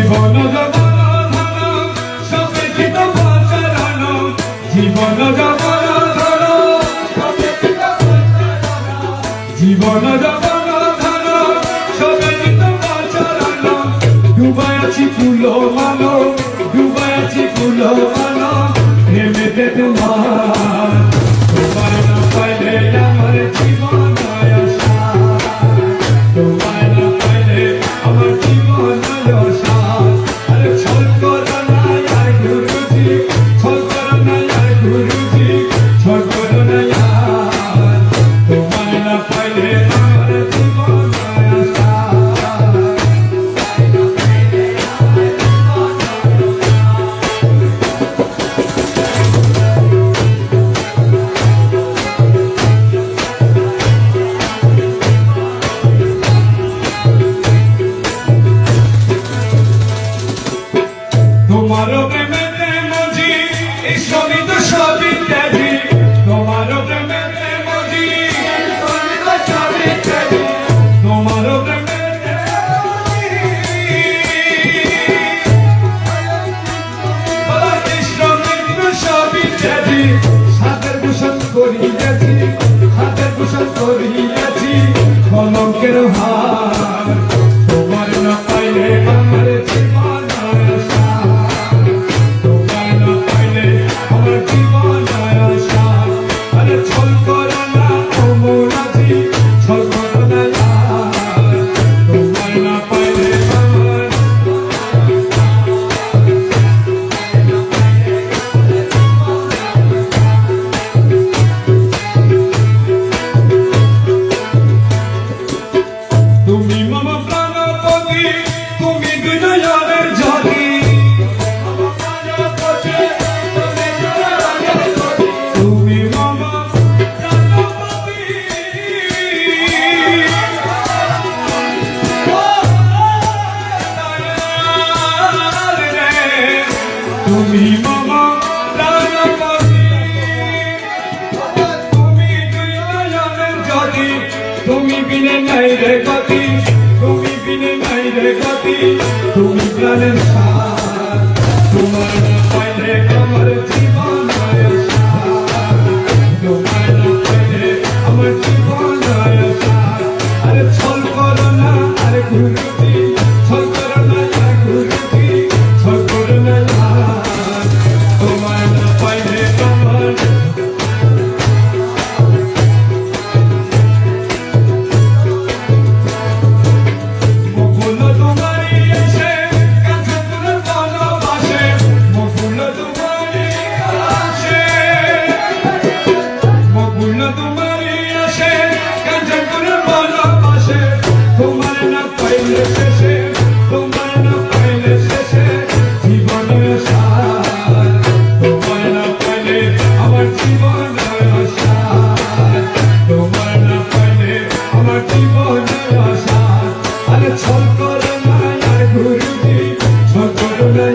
জীবন জবন ধন সপেক্ষিত পচারণ জীবন জবন ধন সপেক্ষিত পচারণ জীবন জবন ধন সপেক্ষিত পচারণ ডুবাই আছি ফুল মানো ডুবাই আছি ফুল মানো প্রেমেতে তোমার তোমার না পাইলে আমার জীবন আশা তোমার না পাইলে আমার জীবন আশা আরে ছল করো না আর গুরুজি ছল করো না আর গুরুজি ছল করো না আর তোমার না পাইলে আমার জীবন আশা তোমারও প্রেমেতে মজি এই সবই তো সবই ত্যাগী তোমারও প্রেমেতে মজি সবই তো সবই ত্যাগী তোমারও প্রেমেতে বলা কৃষ্ণ মৃত্যু সবই ত্যাগী হাতের ভূষণ করিয়াছি হাতের ভূষণ করিয়াছি কলঙ্কের হার তোমার না পাইলে আমার জীবন আশা তোমার না পাইলে আমার জীবন আশা আরে ছল করো না অমরাজি ছল করো না তোমার না পাইলে আমার তুমি মম প্রাণপতি তুমি বিনয়ের জনি তুমি মম প্রাণপতি তুমি মম প্রাণপতি তুমি বিনয়ের জনি তুমি বিনে নাই রে গতি তুমি বিনে নাই রে গতি তুমি প্রাণের সার তোমার না পাইলে আমার জীবন আশা তোমার না পাইলে আমার জীবন আশা আরে ছল করো না আরে গুরুজি ছল করো না আরে গুরুজি ছল করো না তোমার না পাইলে আমার মকুল তোমারি আসে কাছে তোমার ভালোবাসে মকুল তোমারি আসে মকুল তোমারি আসে কাছে তোমার ভালোবাসে তোমার না পাইলে শেষে তোমার না পাইলে শেষে জীবন আশা তোমার না পাইলে আমার জীবন আশা তোমার না পাইলে আমার জীবন আশা আরে ছল করো না আর গুরুজি ছল করো না